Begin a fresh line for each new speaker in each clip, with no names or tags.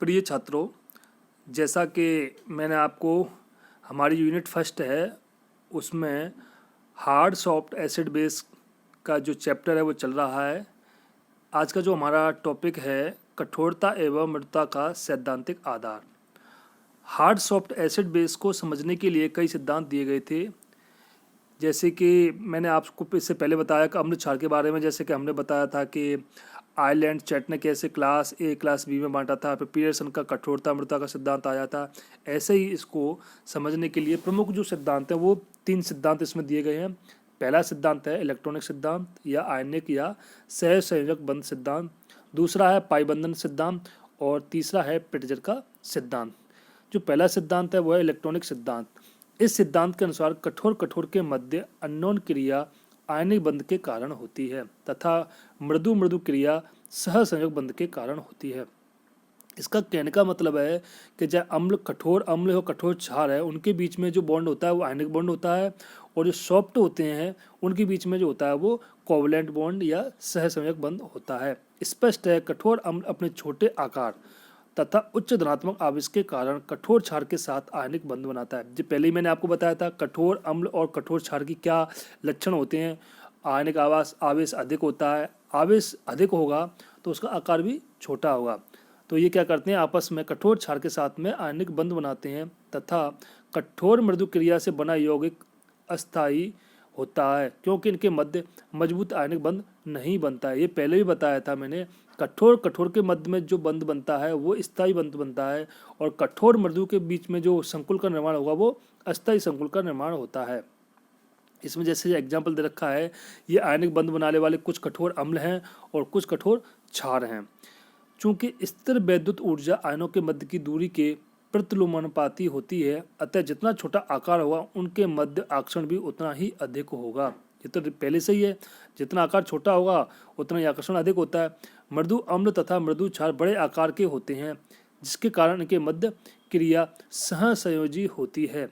प्रिय छात्रों, जैसा कि मैंने आपको हमारी यूनिट फर्स्ट है उसमें हार्ड सॉफ्ट एसिड बेस का जो चैप्टर है वो चल रहा है। आज का जो हमारा टॉपिक है कठोरता एवं मृदुता का सैद्धांतिक आधार। हार्ड सॉफ्ट एसिड बेस को समझने के लिए कई सिद्धांत दिए गए थे, जैसे कि मैंने आपको इससे पहले बताया कि अम्ल क्षार के बारे में। जैसे कि हमने बताया था कि आयरलैंड चैट ने कैसे क्लास ए क्लास बी में बांटा था, फिर पियर्सन का कठोरता मृदुता का सिद्धांत आया था। ऐसे ही इसको समझने के लिए प्रमुख जो सिद्धांत हैं वो 3 सिद्धांत इसमें दिए गए हैं। पहला सिद्धांत है इलेक्ट्रॉनिक सिद्धांत या आयनिक या सहसंयोजक बंध सिद्धांत, दूसरा है पाई बंधन सिद्धांत और तीसरा है प्रिटजर का सिद्धांत। जो पहला सिद्धांत है वो है इलेक्ट्रॉनिक सिद्धांत। इस सिद्धांत के अनुसार कठोर के मध्य अननोन क्रिया आयनिक बंध के कारण होती है तथा मृदु क्रिया सहसंयोग बंध के कारण होती है। इसका कहने का मतलब है कि चाहे कठोर अम्ल हो कठोर क्षार है, उनके बीच में जो बॉन्ड होता है वो आयनिक बॉन्ड होता है, और जो सॉफ्ट होते हैं उनके बीच में जो होता है वो कोवलेंट बॉन्ड या सहसंयोग बंध होता है। स्पष्ट है, कठोर अम्ल अपने छोटे आकार तथा उच्च धनात्मक आवेश के कारण कठोर क्षार के साथ आयनिक बंध बनाता है। जो पहले ही मैंने आपको बताया था कठोर अम्ल और कठोर क्षार की क्या लक्षण होते हैं। आयनिक आवेश अधिक होता है, आवेश अधिक होगा तो उसका आकार भी छोटा होगा। तो ये क्या करते हैं, आपस में कठोर क्षार के साथ में आयनिक बंध बनाते हैं तथा कठोर मृदु क्रिया से बना यौगिक अस्थायी होता है, क्योंकि इनके मध्य मजबूत आयनिक बंध नहीं बनता है। ये पहले भी बताया था मैंने। कठोर के मध्य में जो बंध बनता है वो स्थायी बंध बनता है, और कठोर मृदु के बीच में जो संकुल का निर्माण होगा वो अस्थायी संकुल का निर्माण होता है। इसमें जैसे एग्जाम्पल दे रखा है, ये आयनिक बंध बनाने वाले कुछ कठोर अम्ल हैं और कुछ कठोर क्षार हैं। चूंकि स्थिर वैद्युत ऊर्जा आयनों के मध्य की दूरी के प्रतिलोमानुपाती होती है, अतः जितना छोटा आकार होगा उनके मध्य आकर्षण भी उतना ही अधिक होगा। ये तो पहले से ही है, जितना आकार छोटा होगा उतना ही आकर्षण अधिक होता है। मृदु अम्ल तथा मृदु क्षार बड़े आकार के होते हैं, जिसके कारण इनके मध्य क्रिया सहसंयोजी होती है।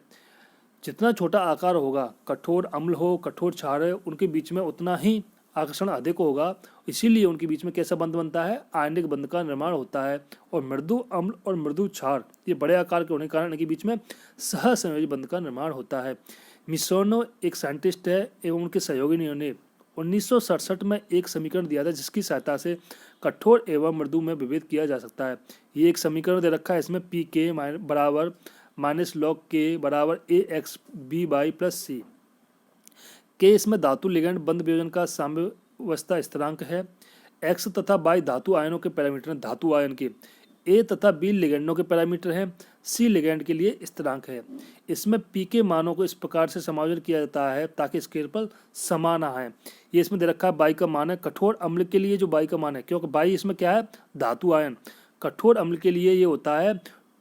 जितना छोटा आकार होगा, कठोर अम्ल हो कठोर क्षार है, उनके बीच में उतना ही आकर्षण अधिक होगा। इसीलिए उनके बीच में कैसा बंध बनता है, आयनिक बंध का निर्माण होता है। और मृदु अम्ल और मृदु क्षार ये बड़े आकार के होने के कारण इनके बीच में सहसंयोजी बंध का निर्माण होता है। मिसोनो एक साइंटिस्ट है एवं उनके सहयोगियों ने 1967 में एक समीकरण दिया था, जिसकी सहायता से कठोर एवं मृदु में विभेद किया जा सकता है। ये एक समीकरण दे रखा है, इसमें पी के बराबर माइनस लॉग के बराबर ए एक्स बी बाई प्लस सी। के इसमें धातु लिगैंड बंध वियोजन का साम्यावस्था स्थिरांक है। एक्स तथा बाई धातु आयनों के पैरामीटर हैं, धातु आयन के। ए तथा बी लिगैंडों के पैरामीटर हैं, सी लिगैंड के लिए स्थिरांक है। इसमें पी के मानों को इस प्रकार से समायोजन किया जाता है ताकि स्केल पर समान आए। ये इसमें दे रखा है, बाई का मान है कठोर अम्ल के लिए जो बाई का मान है, क्योंकि बाई इसमें क्या है, धातु आयन। कठोर अम्ल के लिए ये होता है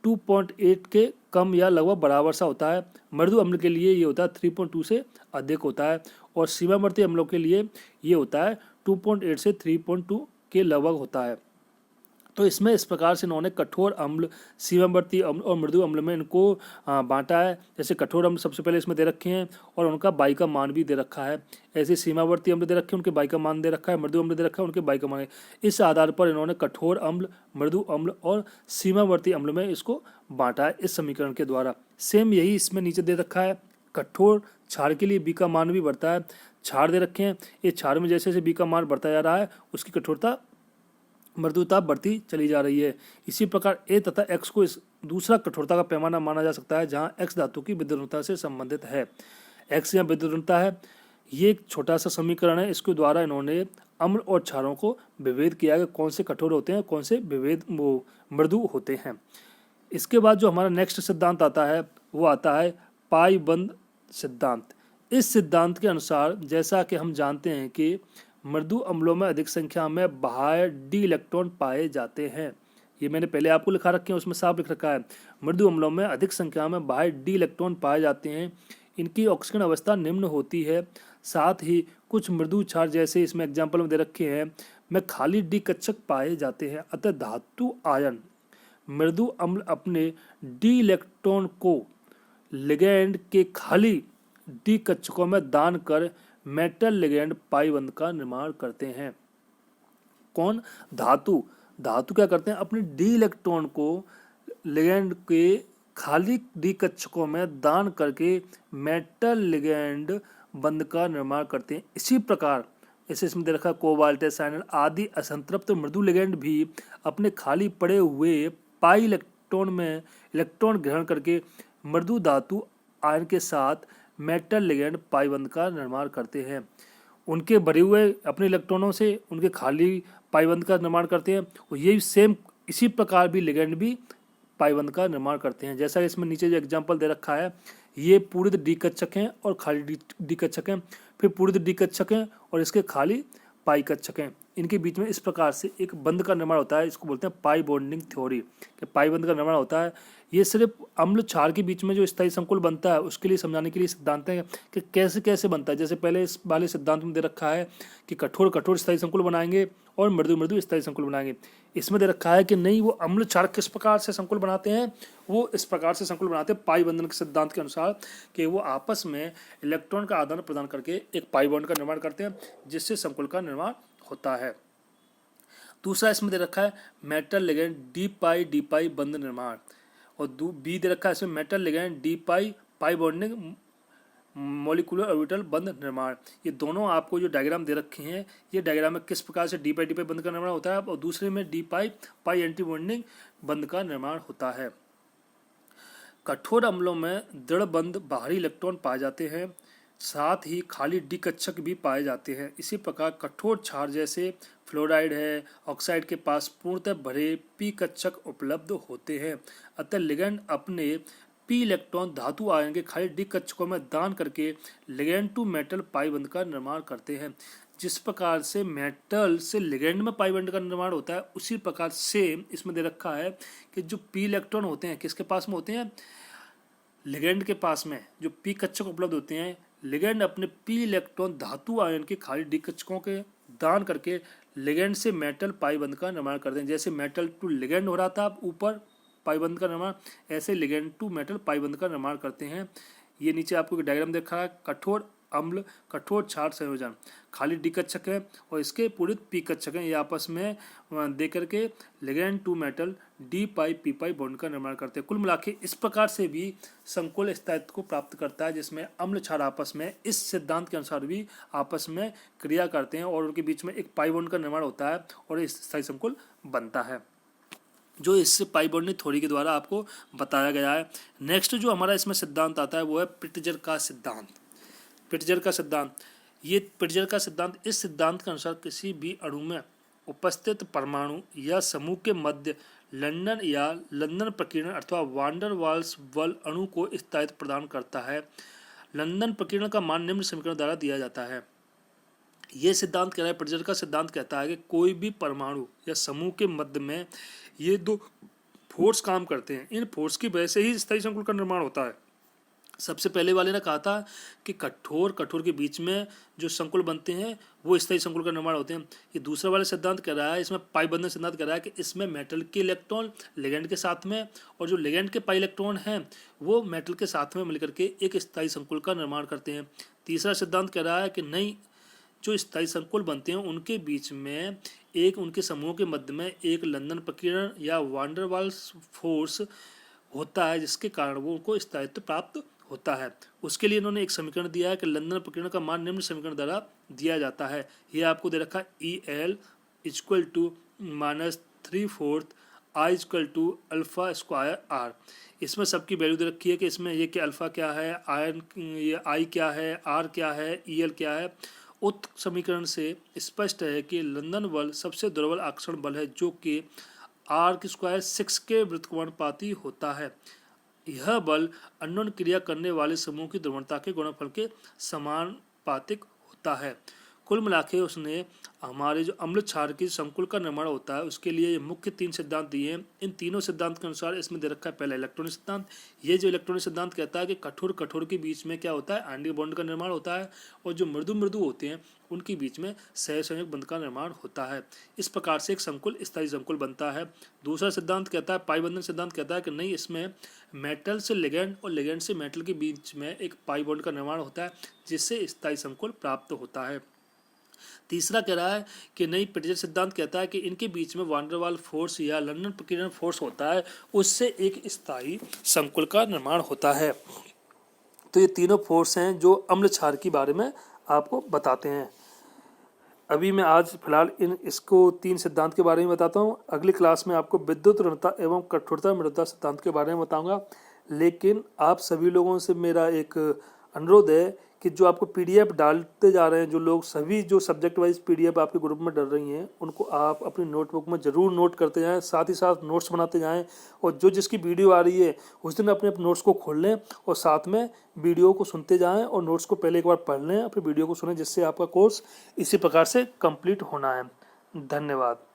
2.8 के कम या लगभग बराबर सा होता है। मृदु अम्ल के लिए ये होता है 3.2 से अधिक होता है, और सीमावर्ती अम्लों के लिए ये होता है 2.8 से 3.2 के लगभग होता है। तो इसमें इस प्रकार से इन्होंने कठोर अम्ल, सीमावर्ती अम्ल और मृदु अम्ल में इनको बांटा है। जैसे कठोर अम्ल सबसे पहले इसमें दे रखे हैं और उनका बाई का मान भी दे रखा है। ऐसे सीमावर्ती अम्ल दे रखे हैं, उनके बाई का मान दे रखा है। मृदु अम्ल दे रखा है, उनके बाई का मान है। इस आधार पर इन्होंने कठोर अम्ल, मृदु अम्ल और सीमावर्ती अम्ल में इसको बांटा है इस समीकरण के द्वारा। सेम यही इसमें नीचे दे रखा है। कठोर क्षार के लिए बी का मान भी बढ़ता है। क्षार दे रखे हैं, ये क्षार में जैसे जैसे बी का मान बढ़ता जा रहा है उसकी कठोरता मृदुता बढ़ती चली जा रही है। इसी प्रकार ए तथा एक्स को इस दूसरा कठोरता का पैमाना माना जा सकता है, जहां एक्स धातु की विद्युतता से संबंधित है। एक्स यहाँ विद्युतता है। ये एक छोटा सा समीकरण है, इसके द्वारा इन्होंने अम्ल और क्षारों को विभेद किया कि कौन से कठोर होते हैं, कौन से मृदु होते हैं। इसके बाद जो हमारा नेक्स्ट सिद्धांत आता है वो आता है पाई बंध सिद्धांत। इस सिद्धांत के अनुसार, जैसा कि हम जानते हैं कि मृदु अम्लों में अधिक संख्या में बाह्य डी इलेक्ट्रॉन पाए जाते हैं। ये मैंने पहले आपको लिखा रखे हैं, उसमें साफ लिख रखा है, मृदु अम्लों में अधिक संख्या में बाह्य डी इलेक्ट्रॉन पाए जाते हैं। इनकी ऑक्सीजन अवस्था निम्न होती है। साथ ही कुछ मृदु क्षार, जैसे इसमें एग्जाम्पल में दे रखे हैं, में खाली डी कक्षक पाए जाते हैं। अतः धातु आयन मृदु अम्ल अपने डी इलेक्ट्रॉन को लिगैंड के खाली डी कक्षकों में दान कर मेटल लिगैंड पाई बंध का निर्माण करते हैं। कौन? धातु धातु क्या करते हैं, अपने डी इलेक्ट्रॉन को लिगेंड के खाली डी कक्षकों में दान करके मेटल लिगेंड बंध का निर्माण करते हैं। इसी प्रकार जैसे इसमें दे रखा कोबाल्ट, साइनाइड आदि असंतृप्त मृदु लिगेंड भी अपने खाली पड़े हुए पाई इलेक्ट्रॉन में इलेक्ट्रॉन ग्रहण करके मृदु धातु आयन के साथ मेटल लिगेंड पाई बंध का निर्माण करते हैं। उनके भरे हुए अपने इलेक्ट्रॉनों से उनके खाली पाइबंध का निर्माण करते हैं और यही सेम इसी प्रकार भी लिगेंड भी पाइबंध का निर्माण करते हैं। जैसा इसमें नीचे जो एग्जांपल दे रखा है, ये पूरित डी कक्षक हैं और खाली डी कक्षक हैं, फिर पूरित डी कक्षक हैं और इसके खाली पाई कक्षक हैं। इनके बीच में इस प्रकार से एक बंध का निर्माण होता है, इसको बोलते हैं पाई बॉन्डिंग थ्योरी कि पाई बंध का निर्माण होता है। ये सिर्फ अम्ल क्षार के बीच में जो स्थायी संकुल बनता है उसके लिए समझाने के लिए सिद्धांत है कि कैसे कैसे बनता है। जैसे पहले इस वाले सिद्धांत में दे रखा है कि कठोर कठोर स्थायी संकुल बनाएंगे और मृदु मृदु स्थायी संकुल बनाएंगे। इसमें दे रखा है कि नहीं, वो अम्ल क्षार किस प्रकार से संकुल बनाते हैं, वो इस प्रकार से संकुल बनाते हैं पाई बंधन के सिद्धांत के अनुसार कि वो आपस में इलेक्ट्रॉन का आदान प्रदान करके एक पाई बॉन्ड का निर्माण करते हैं जिससे संकुल का निर्माण होता है। दूसरा इसमें दे रखा है मेटल लिगेंड डी पाई बंध निर्माण, और बी दे रखा है इसमें metal ligand D pi bonding molecular orbital बंध निर्माण। ये दोनों आपको जो डायग्राम दे रखे हैं, ये डायग्राम में किस प्रकार से डी पाई बंध का निर्माण होता है और दूसरे में डी पाई एंटी बॉन्डिंग बंध का निर्माण होता है। कठोर अम्लों में दृढ़ बंध बाहरी इलेक्ट्रॉन पाए जाते हैं, साथ ही खाली डी कक्षक भी पाए जाते हैं। इसी प्रकार कठोर क्षार जैसे फ्लोराइड है, ऑक्साइड के पास पूर्णतः भरे पी कक्षक उपलब्ध होते हैं। अतः लिगेंड अपने पी इलेक्ट्रॉन धातु आयन के खाली डी कक्षकों में दान करके लिगेंड टू मेटल पाई बंध का निर्माण करते हैं। जिस प्रकार से मेटल से लिगेंड में पाई बंध का निर्माण होता है, उसी प्रकार सेम इसमें दे रखा है कि जो पी इलेक्ट्रॉन होते हैं किसके पास में होते हैं, लिगेंड के पास में जो पी कक्षक उपलब्ध होते हैं। लिगेंड अपने पी इलेक्ट्रॉन धातु आयन के खाली डी कक्षकों के दान करके लिगेंड से मेटल पाई बंध का निर्माण करते हैं। जैसे मेटल टू लिगेंड हो रहा था ऊपर पाई बंध का निर्माण, ऐसे लिगेंड टू मेटल पाई बंध का निर्माण करते हैं। ये नीचे आपको एक डायग्राम देखा है, कठोर अम्ल कठोर क्षार संयोजन, खाली डी कक्षक है और इसके पूरित पी कक्षक हैं। ये आपस में दे करके ligand to metal d pi p pi bond का निर्माण करते हैं। कुल मिला के इस प्रकार से भी संकुल स्थायित्व को प्राप्त करता है, जिसमें अम्ल क्षार आपस में इस सिद्धांत के अनुसार भी आपस में क्रिया करते हैं और उनके बीच में एक पाई बॉन्ड का निर्माण होता है और इस स्थायी संकुल बनता है, जो इससे पाई बॉन्डिंग थ्योरी के द्वारा आपको बताया गया है। नेक्स्ट जो हमारा इसमें सिद्धांत आता है वो है प्रिट्जर का सिद्धांत। प्रिट्जर का सिद्धांत, ये प्रिट्जर का सिद्धांत इस सिद्धांत के अनुसार किसी भी अणु में उपस्थित परमाणु या समूह के मध्य लंदन प्रकीर्णन अथवा वांडर वाल्स बल अणु को स्थायित्व प्रदान करता है। लंदन प्रकीर्णन का मान निम्न समीकरण द्वारा दिया जाता है। ये सिद्धांत कह रहा है, प्रिट्जर का सिद्धांत कहता है कि कोई भी परमाणु या समूह के मध्य में ये दो फोर्स काम करते हैं, इन फोर्स की वजह से ही स्थायी संकुल का निर्माण होता है। सबसे पहले वाले ने कहा था कि कठोर के बीच में जो संकुल बनते हैं वो स्थायी संकुल का निर्माण होते हैं। ये दूसरा वाला सिद्धांत कह रहा है, इसमें पाई बंधन सिद्धांत कह रहा है कि इसमें मेटल के इलेक्ट्रॉन लिगेंड के साथ में और जो लिगेंड के पाई इलेक्ट्रॉन हैं वो मेटल के साथ में मिलकर के एक स्थायी संकुल का निर्माण करते हैं। तीसरा सिद्धांत कह रहा है कि नहीं, जो स्थायी संकुल बनते हैं उनके बीच में एक उनके समूह के मध्य में एक लंदन प्रकीर्णन या वांडर वाल्स फोर्स होता है, जिसके कारण वो उनको स्थायित्व प्राप्त होता है। उसके लिए इन्होंने एक समीकरण दिया है कि लंदन प्रकीर्णन का मान निम्न समीकरण द्वारा दिया जाता है। ये आपको दे रखा है EL equal to -3/4 I equal to alpha square R। इसमें सबकी वैल्यू दे रखी है कि इसमें ये कि अल्फा क्या है, आयन ये I क्या है, R क्या है, EL क्या है। उक्त समीकरण से स्पष्ट है कि लंदन बल सबसे दुर्बल आकर्षण बल है, जो कि R² 6 के व्युत्क्रमानुपाती होता है। यह बल अन्योन्य क्रिया करने वाले समूह की ध्रुवणता के गुणनफल के समानुपातिक होता है। कुल मिलाके उसने हमारे जो अम्ल क्षार की संकुल का निर्माण होता है उसके लिए मुख्य 3 सिद्धांत दिए हैं। इन तीनों सिद्धांत के अनुसार इसमें दे रखा है पहला इलेक्ट्रॉनिक सिद्धांत। ये जो इलेक्ट्रॉनिक सिद्धांत कहता है कि कठोर के बीच में क्या होता है, आण्विक बॉन्ड का निर्माण होता है और जो मृदु होते हैं उनके बीच में सहसंयोजक बंध का निर्माण होता है। इस प्रकार से एक संकुल स्थायी संकुल बनता है। दूसरा सिद्धांत कहता है, पाई बंधन सिद्धांत कहता है कि नहीं, इसमें मेटल से लिगेंड और लिगेंड से मेटल के बीच में एक पाई बॉन्ड का निर्माण होता है, जिससे स्थायी संकुल प्राप्त होता है। तीसरा कह रहा है कि नई प्रेजर सिद्धांत कहता है कि इनके बीच में वान डेर वाल फोर्स या लंदन प्रकीर्णन फोर्स होता है, उससे एक स्थायी संकुल का निर्माण होता है। तो ये तीनों फोर्स हैं जो अम्ल क्षार के बारे में आपको बताते हैं। अभी मैं आज फिलहाल इसको 3 सिद्धांत के बारे में बताता हूँ। अगली क्लास में आपको विद्युत ऋणता एवं कठोरता मृदुता सिद्धांत के बारे में बताऊंगा। लेकिन आप सभी लोगों से मेरा एक अनुरोध है कि जो आपको पीडीएफ डालते जा रहे हैं, जो लोग सभी जो सब्जेक्ट वाइज पीडीएफ आपके ग्रुप में डल रही हैं, उनको आप अपनी नोटबुक में ज़रूर नोट करते जाएं, साथ ही साथ नोट्स बनाते जाएं। और जो जिसकी वीडियो आ रही है उस दिन अपने नोट्स को खोल लें और साथ में वीडियो को सुनते जाएं और नोट्स को पहले एक बार पढ़ लें, फिर वीडियो को सुनें, जिससे आपका कोर्स इसी प्रकार से कंप्लीट होना है। धन्यवाद।